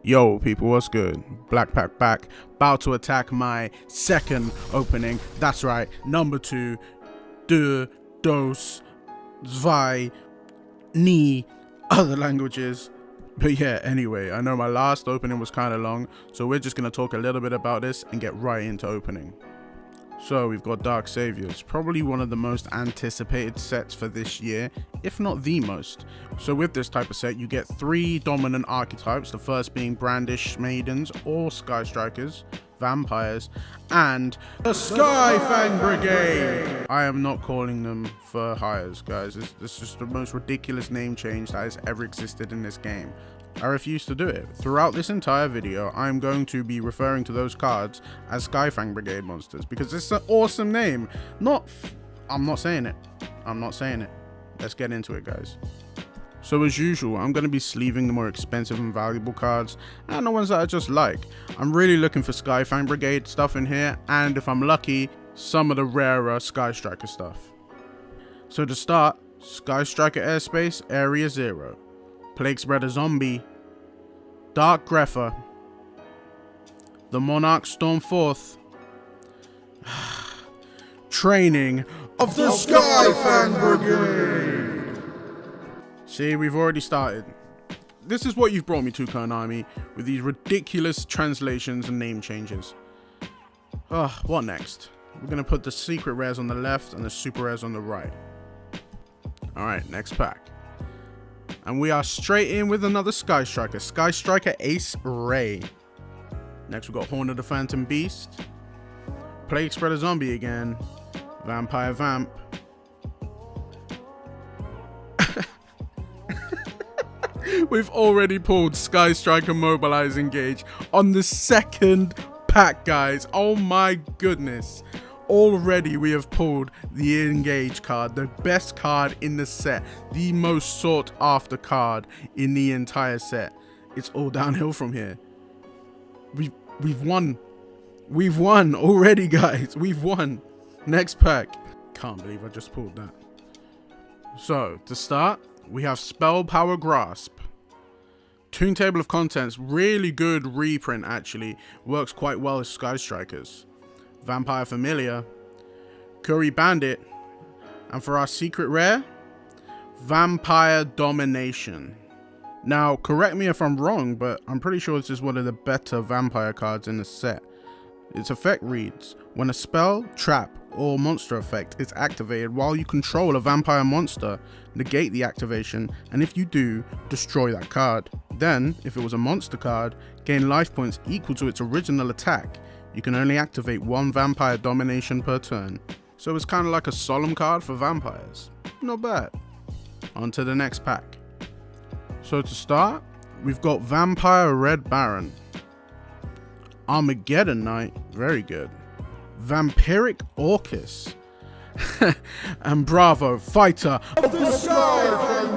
Yo people, what's good? BlackPack back, about to attack my second opening. That's right, number 2. De, dos, zwei, ni, other languages. But yeah, anyway, I know my last opening was kind of long, so we're just going to talk a little bit about this and get right into opening. So we've got Dark Saviors, probably one of the most anticipated sets for this year, if not the most. So with this type of set, you get 3 dominant archetypes, the first being Brandish Maidens or Sky Strikers, Vampires, and the Skyfang Brigade! I am not calling them for hires, guys. This is just the most ridiculous name change that has ever existed in this game. I refuse to do it. Throughout this entire video, I'm going to be referring to those cards as Skyfang Brigade monsters because it's an awesome name. I'm not saying it. I'm not saying it. Let's get into it, guys. So as usual, I'm going to be sleeving the more expensive and valuable cards and the ones that I just like. I'm really looking for Skyfang Brigade stuff in here, and if I'm lucky, some of the rarer Sky Striker stuff. So to start, Sky Striker Airspace Area 0. Plague Spreader Zombie, Dark Grepher, the Monarch Stormforth, Training of the Skyfang Brigade. See, we've already started. This is what you've brought me to, Konami, with these ridiculous translations and name changes. What next? We're going to put the secret rares on the left and the super rares on the right. Alright, next pack. And we are straight in with another Sky Striker. Sky Striker Ace Ray. Next, we've got Horn of the Phantom Beast. Plague Spreader Zombie again. Vampire Vamp. We've already pulled Sky Striker Mobilize Engage on the second pack, guys. Oh my goodness. Already we have pulled the Engage card, the best card in the set, the most sought after card in the entire set. It's all downhill from here. We've won. We've won already, guys. We've won. Next pack. Can't believe I just pulled that. So to start, we have Spell Power Grasp. Toon Table of Contents, really good reprint actually. Works quite well as Sky Strikers. Vampire Familiar, Curry Bandit, and for our secret rare, Vampire Domination. Now, correct me if I'm wrong, but I'm pretty sure this is one of the better vampire cards in the set. Its effect reads, when a spell, trap, or monster effect is activated while you control a vampire monster, negate the activation, and if you do, destroy that card. Then, if it was a monster card, gain life points equal to its original attack. You can only activate 1 Vampire Domination per turn. So it's kind of like a solemn card for vampires. Not bad. On to the next pack. So to start, we've got Vampire Red Baron. Armageddon Knight, very good. Vampiric Orcus. And Bravo, Fighter of the Skyfang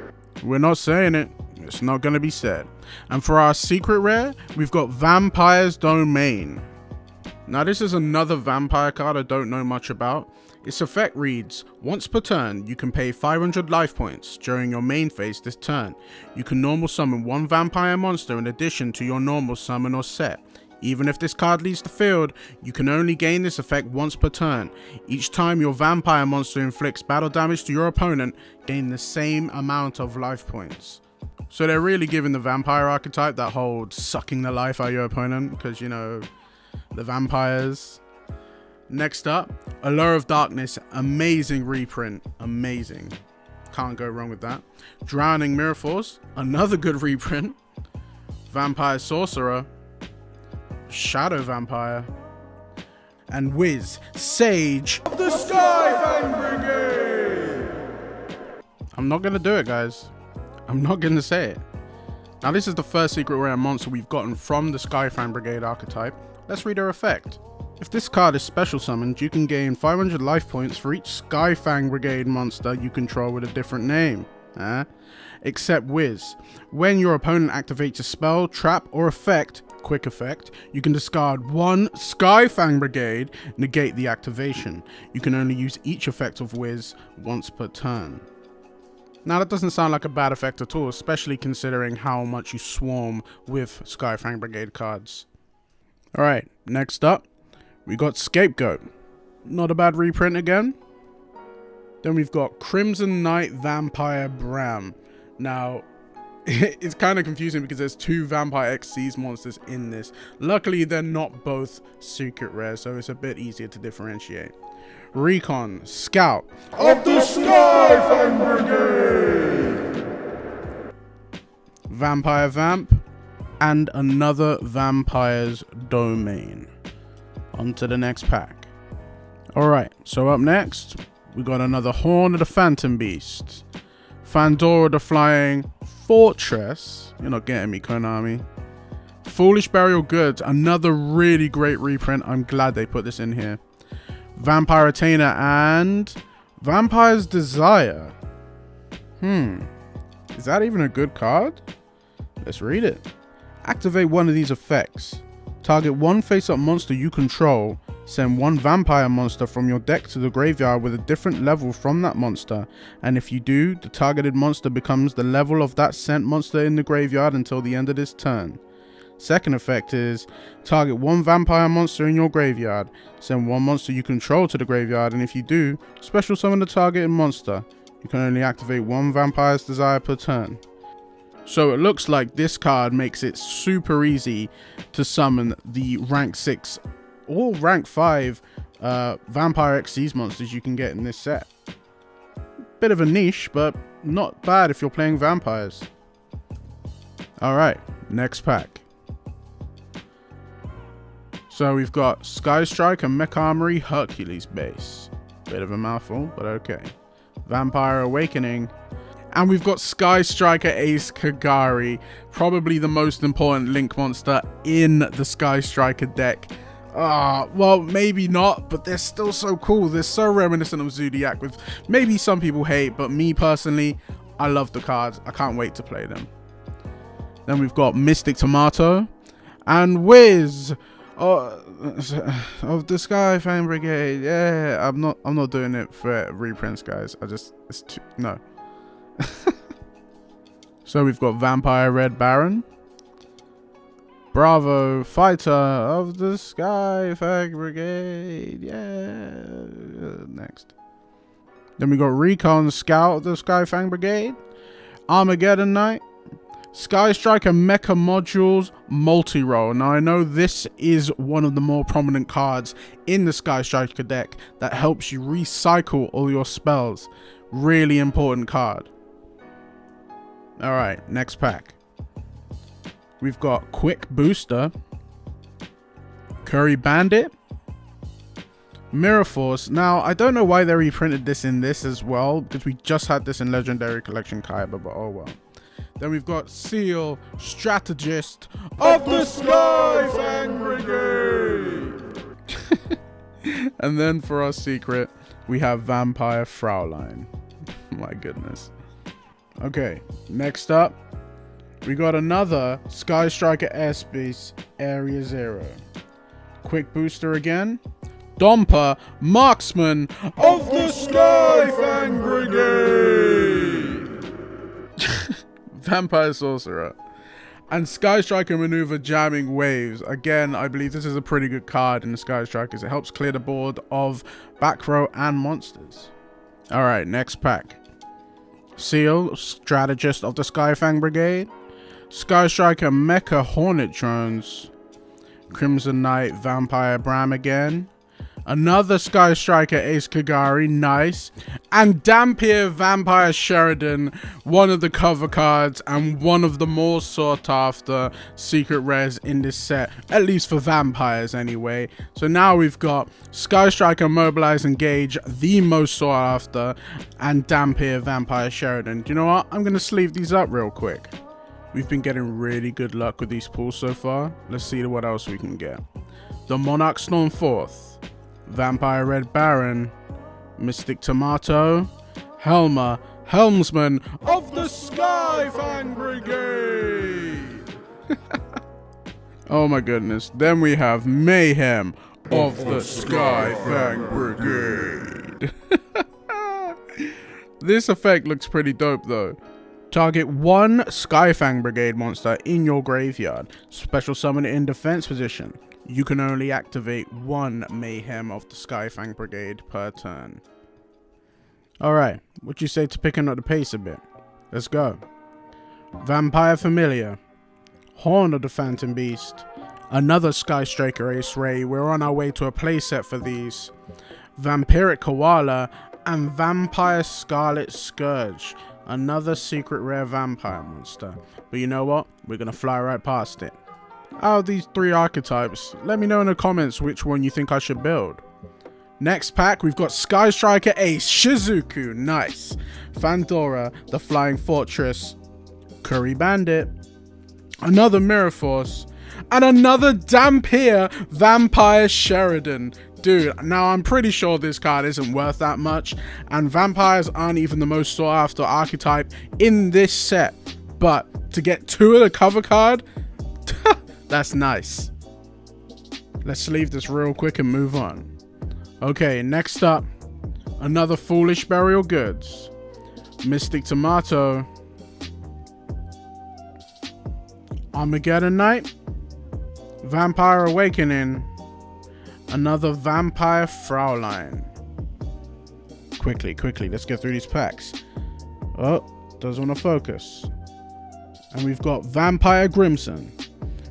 Brigade. We're not saying it. It's not going to be said. And for our secret rare, we've got Vampire's Domain. Now this is another vampire card I don't know much about. Its effect reads, once per turn, you can pay 500 life points during your main phase this turn. You can normal summon 1 vampire monster in addition to your normal summon or set. Even if this card leaves the field, you can only gain this effect once per turn. Each time your vampire monster inflicts battle damage to your opponent, gain the same amount of life points. So they're really giving the vampire archetype that whole sucking the life out of your opponent because, you know, the vampires. Next up, Allure of Darkness, amazing reprint, amazing. Can't go wrong with that. Drowning Mirror Force, another good reprint. Vampire Sorcerer, Shadow Vampire, and Wiz, Sage of the Skyfang Brigade. I'm not gonna do it, guys. I'm not going to say it. Now this is the first secret rare monster we've gotten from the Skyfang Brigade archetype. Let's read her effect. If this card is special summoned, you can gain 500 life points for each Skyfang Brigade monster you control with a different name. Except Wiz. When your opponent activates a spell, trap, or effect, quick effect, you can discard 1 Skyfang Brigade, negate the activation. You can only use each effect of Wiz once per turn. Now that doesn't sound like a bad effect at all, especially considering how much you swarm with Skyfang Brigade cards. Alright, next up, we got Scapegoat. Not a bad reprint again. Then we've got Crimson Knight Vampire Bram. Now, it's kind of confusing because there's 2 Vampire X Seas monsters in this. Luckily, they're not both secret rare, so it's a bit easier to differentiate. Recon Scout of the Skyfang Brigade. Vampire Vamp and another Vampire's Domain. On to the next pack. Alright, so up next, we got another Horn of the Phantom Beast. Fandora the Flying Fortress. You're not getting me, Konami. Foolish Burial Goods, another really great reprint. I'm glad they put this in here. Vampire Retainer and Vampire's Desire. Is that even a good card? Let's read it. Activate one of these effects. Target one face-up monster you control. Send one vampire monster from your deck to the graveyard with a different level from that monster. And if you do, the targeted monster becomes the level of that sent monster in the graveyard until the end of this turn. Second effect is target one vampire monster in your graveyard. Send one monster you control to the graveyard, and if you do, special summon the targeted monster. You can only activate one Vampire's Desire per turn. So it looks like this card makes it super easy to summon the rank 6 or rank 5 Vampire XCs monsters you can get in this set. Bit of a niche, but not bad if you're playing vampires. Alright, next pack. So we've got Sky Strike and Mech Armory Hercules base. Bit of a mouthful, but okay. Vampire Awakening. And we've got Sky Striker Ace Kagari, probably the most important Link monster in the Sky Striker deck. Well, maybe not, but they're still so cool. They're so reminiscent of Zodiac, with maybe some people hate, but me personally, I love the cards. I can't wait to play them. Then we've got Mystic Tomato and Wiz of the Skyfang Brigade. Yeah, I'm not doing it for reprints, guys. It's too, no. So we've got Vampire Red Baron, Bravo Fighter of the Skyfang Brigade. Yeah. Next. Then we got Recon Scout of the Skyfang Brigade, Armageddon Knight, Sky Striker Mecha Modules Multi-Roll. Now I know this is one of the more prominent cards in the Sky Striker deck that helps you recycle all your spells. Really important card. Alright, next pack. We've got Quick Booster, Curry Bandit, Mirror Force. Now, I don't know why they reprinted this in this as well, because we just had this in Legendary Collection Kaiba, but oh well. Then we've got Seal, Strategist of the Skyfang Brigade. And then for our secret, we have Vampire Fraulein. My goodness. Okay, next up, we got another Sky Striker Airspace Area 0. Quick Booster again. Domper, Marksman of the Skyfang Brigade. Vampire Sorcerer. And Sky Striker Maneuver Jamming Waves. Again, I believe this is a pretty good card in the Sky Strikers. It helps clear the board of back row and monsters. Alright, next pack. Seal, Strategist of the Skyfang Brigade. Sky Striker Mecha Hornet Drones. Crimson Knight Vampire Bram again. Another Sky Striker Ace Kagari, nice. And Dampier Vampire Sheridan, one of the cover cards and one of the more sought after secret rares in this set, at least for vampires anyway. So now we've got Sky Striker Mobilize Engage, the most sought after, and Dampier Vampire Sheridan. Do you know what? I'm going to sleeve these up real quick. We've been getting really good luck with these pulls so far. Let's see what else we can get. The Monarch Stormforth, Vampire Red Baron, Mystic Tomato, Helma, Helmsman of the Skyfang Brigade. Oh my goodness. Then we have Mayhem of the Skyfang Brigade. This effect looks pretty dope though. Target one Skyfang Brigade monster in your graveyard. Special summon it in defense position. You can only activate one Mayhem of the Skyfang Brigade per turn. Alright, what you say to picking up the pace a bit? Let's go. Vampire Familiar. Horn of the Phantom Beast. Another Sky Striker Ace Ray. We're on our way to a playset for these. Vampiric Koala and Vampire Scarlet Scourge. Another secret rare vampire monster. But you know what? We're going to fly right past it. Out of these three archetypes, let me know in the comments which one you think I should build. Next pack, we've got Sky Striker Ace Shizuku. Nice. Fandora, the Flying Fortress. Curry Bandit. Another Mirror Force. And another Dampier Vampire Sheridan. Dude, now I'm pretty sure this card isn't worth that much, and vampires aren't even the most sought after archetype in this set, but to get two of the cover card, that's nice. Let's leave this real quick and move on. Okay, next up, another Foolish Burial Goods. Mystic Tomato. Armageddon Knight. Vampire Awakening. Another Vampire Fraulein. Quickly, let's get through these packs. Oh, doesn't want to focus. And we've got Vampire Grimson.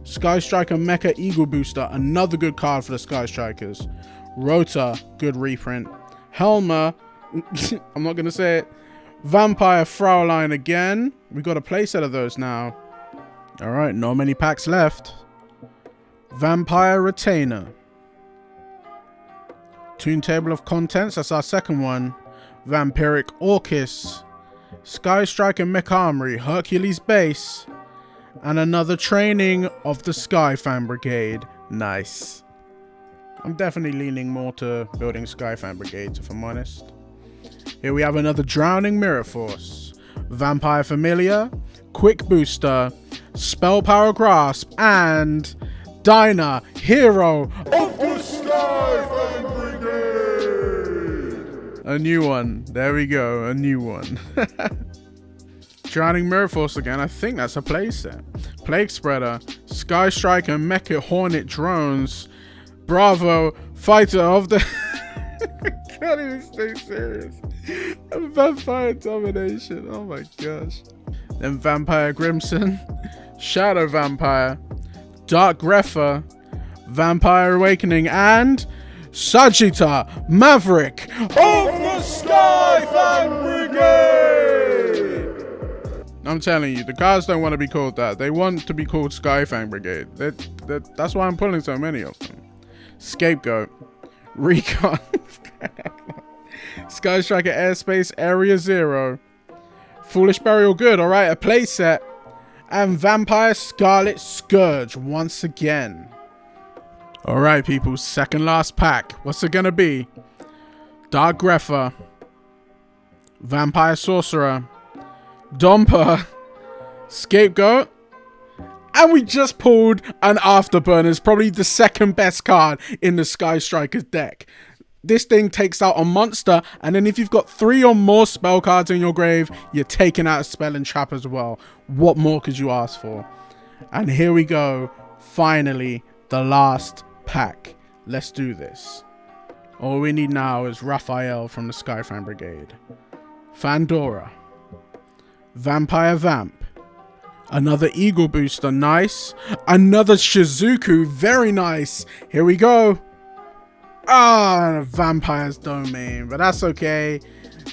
Sky Striker Mecha Eagle Booster, another good card for the Sky Strikers. Rota, good reprint. Helma, I'm not going to say it. Vampire Fraulein again. We got a playset of those now. Alright, not many packs left. Vampire Retainer. Toon Table of Contents, that's our second one. Vampiric Orcus. Sky Striker Mecharmory, Hercules Base. And another Training of the Skyfang Brigade. Nice. I'm definitely leaning more to building Skyfang Brigades, if I'm honest. Here we have another Drowning Mirror Force. Vampire Familiar. Quick Booster. Spell Power Grasp. And Dinah, Hero of the Skyfang Brigade. A new one. There we go. A new one. Drowning Mirror Force again. I think that's a playset. Plague Spreader. Sky Striker Mecha Hornet Drones. Bravo. Fighter of the... I can't even stay serious. Vampire Domination. Oh my gosh. Then Vampire Grimson. Shadow Vampire. Dark Greffer. Vampire Awakening. And... Sagitta Maverick of the Skyfang Brigade. I'm telling you, the cards don't want to be called that. They want to be called Skyfang Brigade. That's why I'm pulling so many of them. Scapegoat. Recon. Sky Striker Airspace Area 0. Foolish Burial Good, alright, a playset. And Vampire Scarlet Scourge once again. Alright people, second last pack. What's it gonna be? Dark Greffer. Vampire Sorcerer. Domper. Scapegoat. And we just pulled an Afterburners, probably the second best card in the Sky Strikers deck. This thing takes out a monster, and then if you've got 3 or more spell cards in your grave, you're taking out a spell and trap as well. What more could you ask for? And here we go. Finally, the last pack. Let's do this. All we need now is Raphael from the Skyfang Brigade. Fandora. Vampire Vamp. Another Eagle Booster, nice. Another Shizuku, very nice. Here we go. Ah, Vampire's Domain, but that's okay.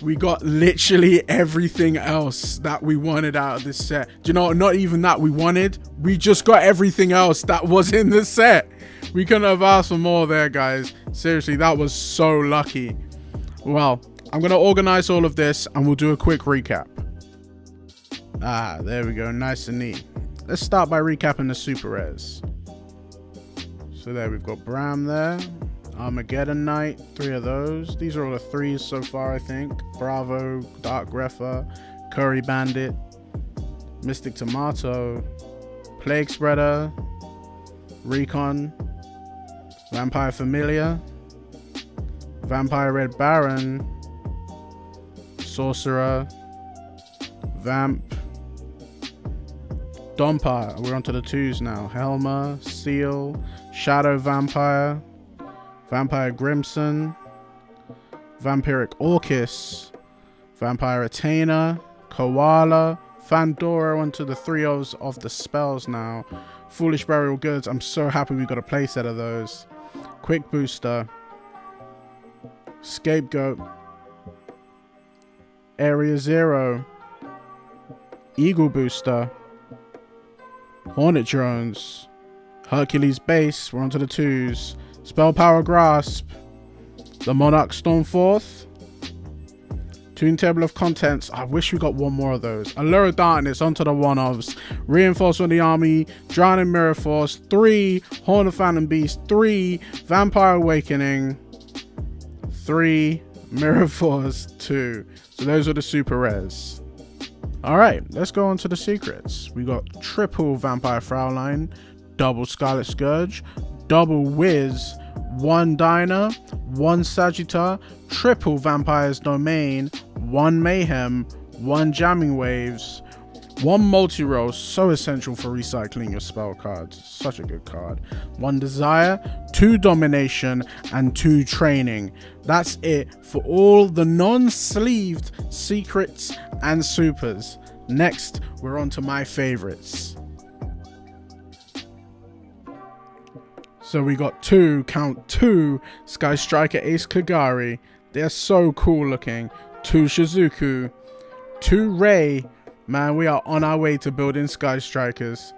We got literally everything else that we wanted out of this set. Do you know what? Not even that we wanted. We just got everything else that was in the set. We couldn't have asked for more there, guys. Seriously, that was so lucky. Well, I'm going to organize all of this and we'll do a quick recap. Ah, there we go. Nice and neat. Let's start by recapping the super rares. So there, we've got Bram there. Armageddon Knight, 3 of those. These are all the 3s so far, I think. Bravo, Dark Greffer, Curry Bandit, Mystic Tomato, Plague Spreader, Recon, Vampire Familiar, Vampire Red Baron, Sorcerer, Vamp, Dompire. We're onto the 2s now. Helma, Seal, Shadow Vampire, Vampire Grimson, Vampiric Orcus, Vampire Athena, Koala, Fandora. Onto the 3-0s of the spells now. Foolish Burial Goods. I'm so happy we got a playset of those. Quick Booster, Scapegoat, Area 0, Eagle Booster, Hornet Drones, Hercules Base. We're onto the 2s. Spell Power Grasp, the Monarch Stormforth, Toon Table of Contents. I wish we got one more of those. Allure of Darkness onto the 1-ofs. Reinforcement of the Army, Drowning Mirror Force, 3 Horn of Phantom Beast, 3 Vampire Awakening, 3 Mirror Force, 2. So those are the super rares. Alright, let's go on to the secrets. We got triple Vampire Fraulein, double Scarlet Scourge, double Wiz, 1 Diner, 1 Sagitta, triple Vampire's Domain, 1 Mayhem, 1 Jamming Waves, 1 Multi-Roll, so essential for recycling your spell cards. Such a good card. 1 Desire, 2 Domination, and 2 Training. That's it for all the non-sleeved secrets and supers. Next, we're on to my favorites. So we got 2, count 2, Sky Striker Ace Kagari. They're so cool looking. 2 Shizuku, 2 Ray. Man, we are on our way to building Sky Strikers.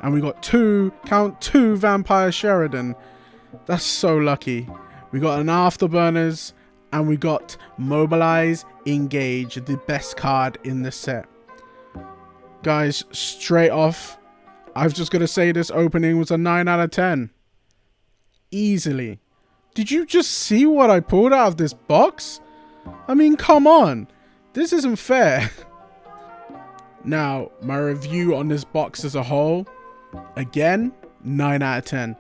And we got 2, count 2 Vampire Sheridan. That's so lucky. We got an Afterburners, and we got Mobilize, Engage, the best card in the set. Guys, straight off, I've just got to say this opening was a 9 out of 10. Easily. Did you just see what I pulled out of this box? I mean, come on. This isn't fair. Now, my review on this box as a whole, again, 9 out of 10.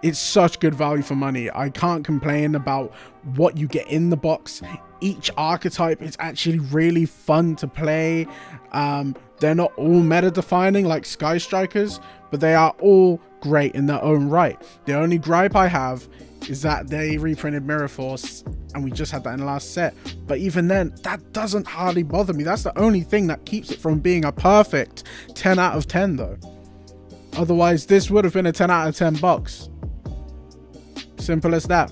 It's such good value for money. I can't complain about what you get in the box. Each archetype is actually really fun to play. They're not all meta defining like Sky Strikers, but they are all great in their own right. The only gripe I have is that they reprinted Mirror Force, and we just had that in the last set. But even then, that doesn't hardly bother me. That's the only thing that keeps it from being a perfect 10 out of 10 though. Otherwise, this would have been a 10 out of 10 box. Simple as that.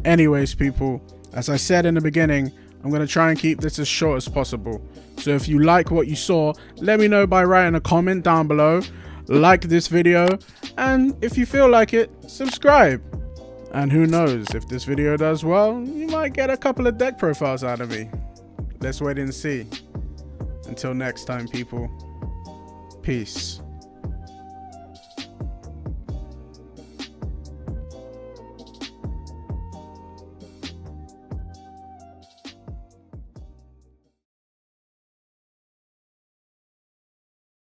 Anyways, people, as I said in the beginning, I'm going to try and keep this as short as possible. So if you like what you saw, let me know by writing a comment down below. Like this video, and if you feel like it, subscribe. And who knows, if this video does well, you might get a couple of deck profiles out of me. Let's wait and see. Until next time, people. Peace.